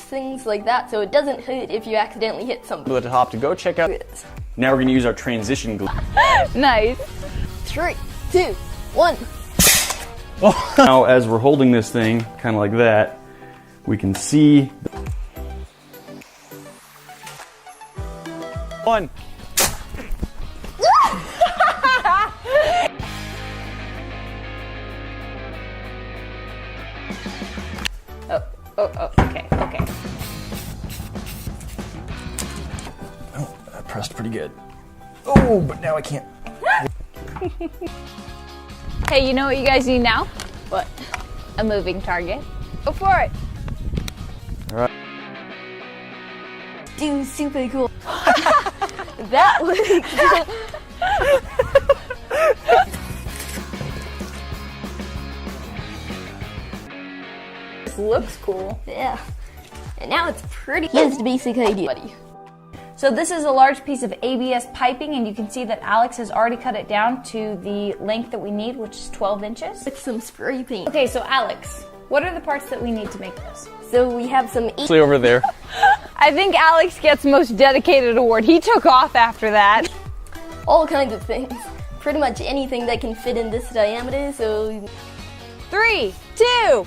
things like that so it doesn't hurt if you accidentally hit something. At the top to go check out. Now we're going to use our transition glue. Nice. 3, 2, 1. Now as we're holding this thing, kind of like that, we can see... 1. Okay. Oh, that pressed pretty good. Oh, but now I can't. Hey, you know what you guys need now? What? A moving target. Go for it. All right. Dude, super cool. That was... This looks cool. Yeah. And now it's pretty... Here's the basic idea, buddy. So this is a large piece of ABS piping, and you can see that Alex has already cut it down to the length that we need, which is 12 inches. With some spray paint. Okay, so Alex, what are the parts that we need to make this? So we have some... Actually over there. I think Alex gets most dedicated award. He took off after that. all kinds of things. Pretty much anything that can fit in this diameter, so... 3, 2.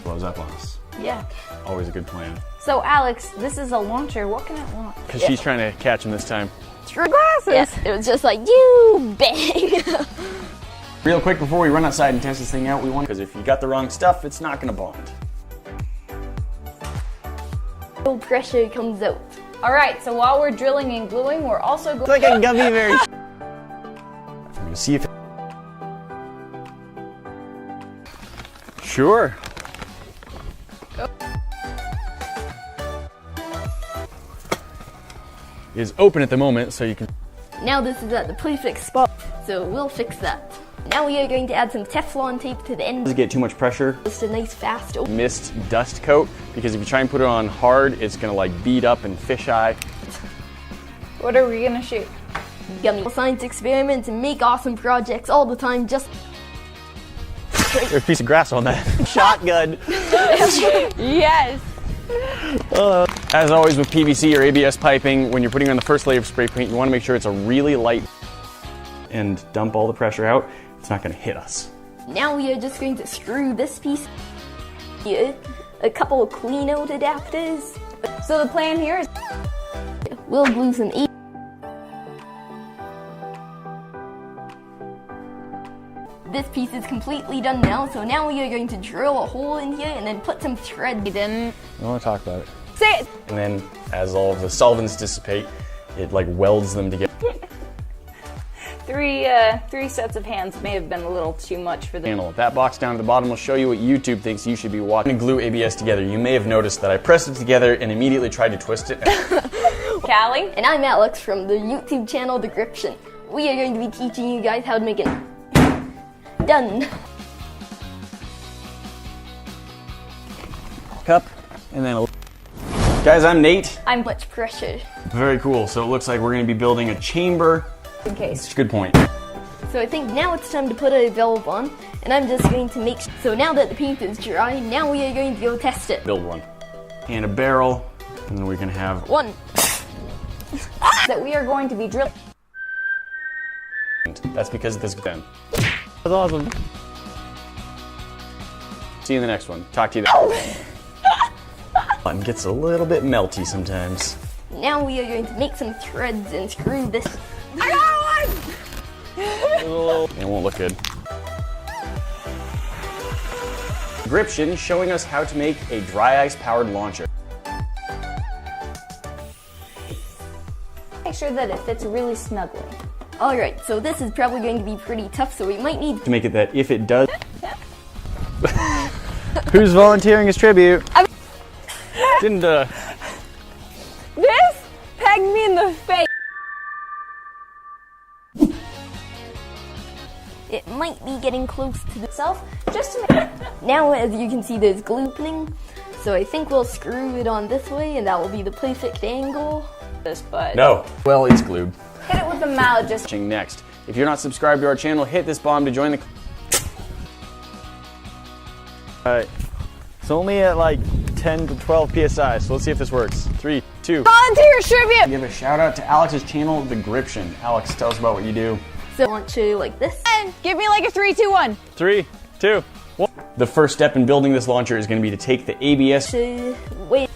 Blows up on us. Yeah. Always a good plan. So Alex, this is a launcher. What can it launch? Because she's trying to catch him this time. Your glasses. Yes, it was just like, you bang. Real quick before we run outside and test this thing out, we want, because if you got the wrong stuff, it's not gonna bond. No pressure comes out. All right, so while we're drilling and gluing, we're also going. It's like a gummy bear. I'm gonna see if it... Sure. It is open at the moment, so you can... Now this is at the perfect spot, so we'll fix that. Now we are going to add some Teflon tape to the end. Doesn't get too much pressure. Just a nice fast open. Mist dust coat, because if you try and put it on hard, it's gonna like bead up and fisheye. What are we gonna shoot? Yummy science experiments and make awesome projects all the time. Just There's a piece of grass on that. Shotgun. Yes. As always with PVC or ABS piping, when you're putting on the first layer of spray paint, you want to make sure it's a really light and dump all the pressure out. It's not going to hit us. now we are just going to screw this piece here, a couple of clean out adapters. So the plan here is We'll glue some This piece is completely done now, so now we are going to drill a hole in here and then put some thread. didn't I want to talk about it. say it. And then as all of the solvents dissipate, it like welds them together. Three sets of hands may have been a little too much for the Panel. That box down at the bottom will show you what YouTube thinks you should be watching. Glue ABS together. You may have noticed that I pressed it together and immediately tried to twist it. Callie. And I'm Alex from the YouTube channel Description. We are going to be teaching you guys how to make it done. Cup, and then guys, I'm Nate. I'm much pressure. Very cool. So it looks like we're going to be building a chamber. In case. That's a good point. So I think now it's time to put a valve on, and I'm just going to make so now that the paint is dry, now we are going to go test it. Build one. And a barrel, and then we can have One. That we are going to be drilling. That's because of this gun. That's awesome. See you in the next one. Talk to you then. Button gets a little bit melty sometimes. Now we are going to make some threads and screw this. I got one! It won't look good. Description showing us how to make a dry ice powered launcher. Make sure that it fits really snugly. Alright, so this is probably going to be pretty tough, so we might need To make it that if it does... Who's volunteering as tribute? Didn't, This pegged me in the face. It might be getting close to the Self, just to make Now, as you can see, there's glue opening, so I think we'll screw it on this way, and that will be the perfect angle. this, but No. Well, it's glued. hit it with the mallet. Just Watching next. If you're not subscribed to our channel, hit this bomb to join the... Alright. It's only at like 10 to 12 PSI. So let's see if this works. 3, 2. Volunteers tribute! Give a shout out to Alex's channel, The Gription. Alex, tell us about what you do. So I want you like this. And give me like a 3, 2, 1. 3, 2, 1. The first step in building this launcher is going to be to take the ABS. Wait.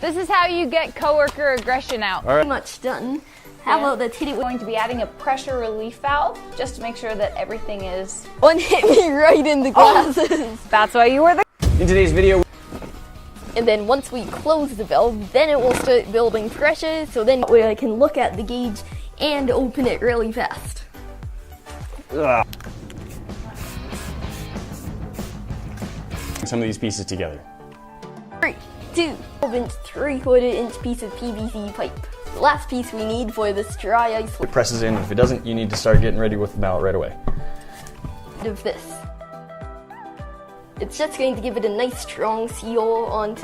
This is how you get coworker aggression out. All right. Pretty much done. How about the titty? We're going to be adding a pressure relief valve just to make sure that everything is... One hit me right in the glasses. That's why you were the... In today's video, And then once we close the valve, then it will start building pressure. So then I can look at the gauge and open it really fast. some of these pieces together. 3, 2, 12-inch, 3/4-inch piece of PVC pipe. The last piece we need for this dry ice It presses in. If it doesn't, you need to start getting ready with the mallet right away. of this. It's just going to give it a nice strong seal on.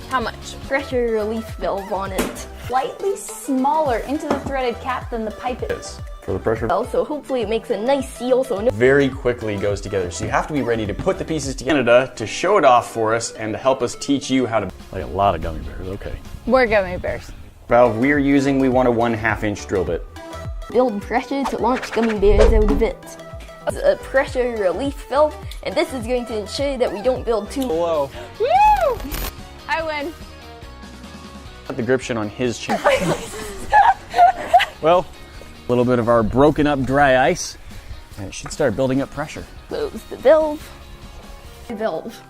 How much? Pressure relief valve on it. Slightly smaller into the threaded cap than the pipe is. For the pressure. Also, hopefully it makes a nice seal so no. Very quickly goes together. So you have to be ready to put the pieces together to show it off for us and to help us teach you how to. Like a lot of gummy bears, okay. We're gummy bears. Valve we're using, we want a 1/2 inch drill bit. Build pressure to launch gummy bears out of it. It's a pressure relief valve, and this is going to ensure that we don't build too Whoa. Woo! I win. Put the gription on his chin. Well, a little bit of our broken up dry ice, and it should start building up pressure. Close the valve. Valve.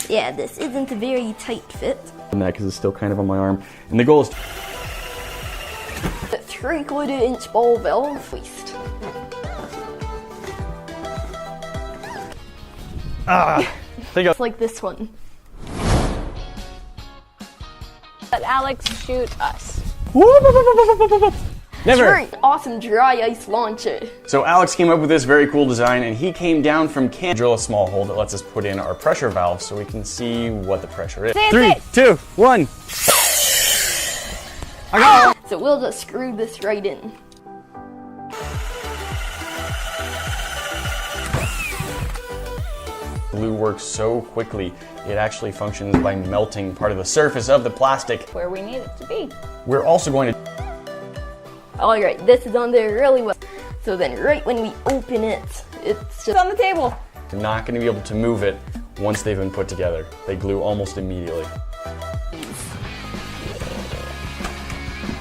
Yeah, this isn't a very tight fit. And that because it's still kind of on my arm. And the goal is The 3/4-inch ball valve waist. think It's like this one. Let Alex shoot us. Never. Very awesome dry ice launcher. So Alex came up with this very cool design, and he came down from Canada. Drill a small hole that lets us put in our pressure valve so we can see what the pressure is. That's 3, it. 2, 1. I got it. So we'll just screw this right in. Glue works so quickly, it actually functions by melting part of the surface of the plastic. Where we need it to be. We're also going to Alright, this is on there really well. So then right when we open it, it's It's just on the table. You're not going to be able to move it once they've been put together. They glue almost immediately.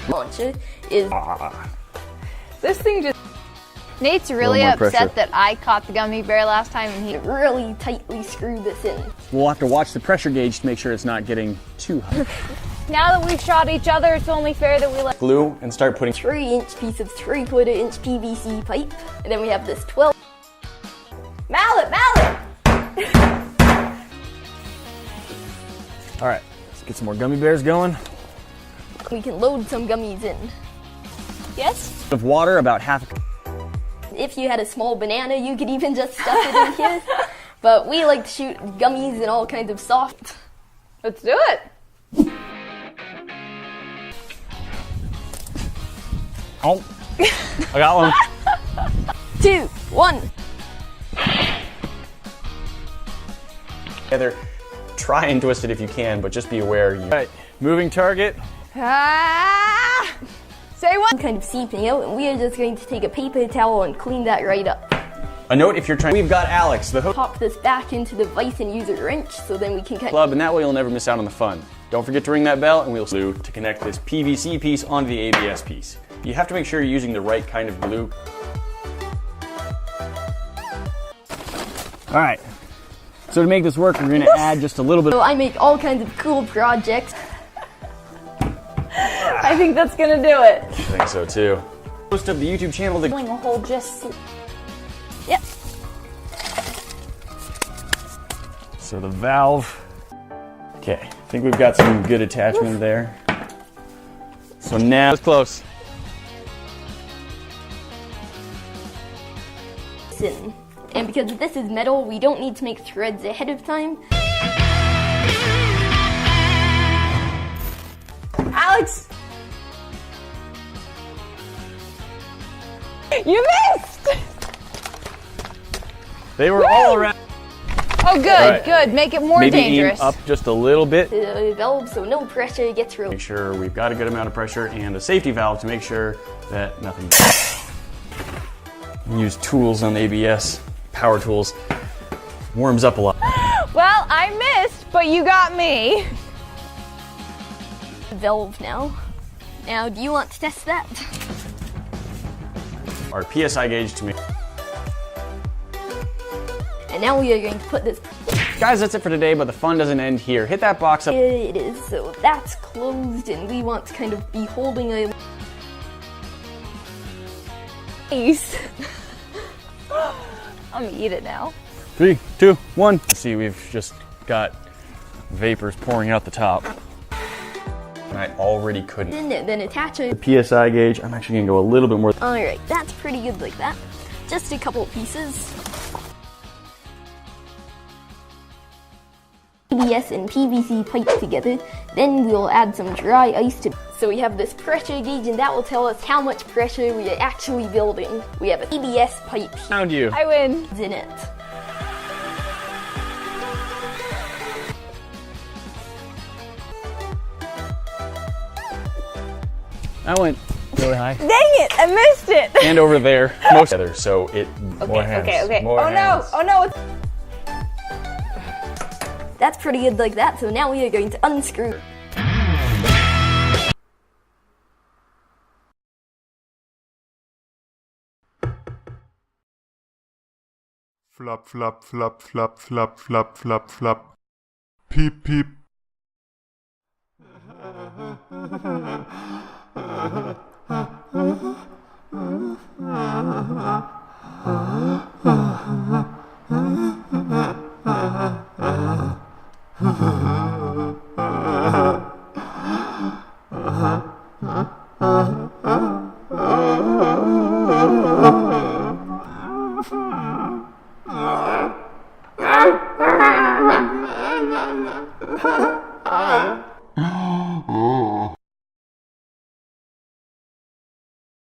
launcher is This thing just... Nate's really more upset pressure. that I caught the gummy bear last time and he... really tightly screw this in. We'll have to watch the pressure gauge to make sure it's not getting too hot. Now that we've shot each other, it's only fair that we let... Glue and start putting 3-inch piece of 3/4-inch PVC pipe. And then we have this 12. Mallet! Mallet! All right, let's get some more gummy bears going. We can load some gummies in. Yes? Of water, about half. If you had a small banana, you could even just stuff it in here. But we like to shoot gummies and all kinds of soft. Let's do it! Oh, I got one. 2, 1. Together, try and twist it if you can, but just be aware. All right, moving target. Ah! Say what? Kind of seeping out, and we are just going to take a paper towel and clean that right up. A note if you're trying. We've got Alex, the hook Pop this back into the vise and use a wrench so then we can cut. club, and that way you'll never miss out on the fun. Don't forget to ring that bell, and we'll glue to connect this PVC piece onto the ABS piece. You have to make sure you're using the right kind of glue. All right. So to make this work, we're going to add just a little bit. So I make all kinds of cool projects. I think that's gonna do it. I think so too. Post of the YouTube channel. Pulling a hole just... Yep. So the valve. Okay, I think we've got some good attachment there. So now it's close. In. And because this is metal, we don't need to make threads ahead of time. Alex! You missed! They were all around. Oh, good, Right. good. Make it more Maybe dangerous. aim up just a little bit. The valve so no pressure gets through. Make sure we've got a good amount of pressure and a safety valve to make sure that nothing. Use tools on the ABS, power tools. Warms up a lot. Well, I missed, but you got me. Valve now. Now, do you want to test that? Our PSI gauge to make. And now we are going to put this. Guys, that's it for today, but the fun doesn't end here. Hit that box up. It is, so that's closed, and we want to kind of be holding a. Nice. I'm gonna eat it now. 3, 2, 1. See, we've just got vapors pouring out the top. And I already couldn't. Then attach it. The PSI gauge, I'm actually gonna go a little bit more. Alright, that's pretty good like that. Just a couple of pieces. ABS and PVC pipe together. Then we'll add some dry ice to. So we have this pressure gauge, and that will tell us how much pressure we are actually building. We have an ABS pipe Found you. I win. in it. I went really high. Dang it, I missed it. And over there, most together, so it. More hands, Okay. more Oh hands. no. That's pretty good like that. So now we are going to unscrew. Flop, flop, flop, flop, flop, flop, flop, flop. Peep, peep.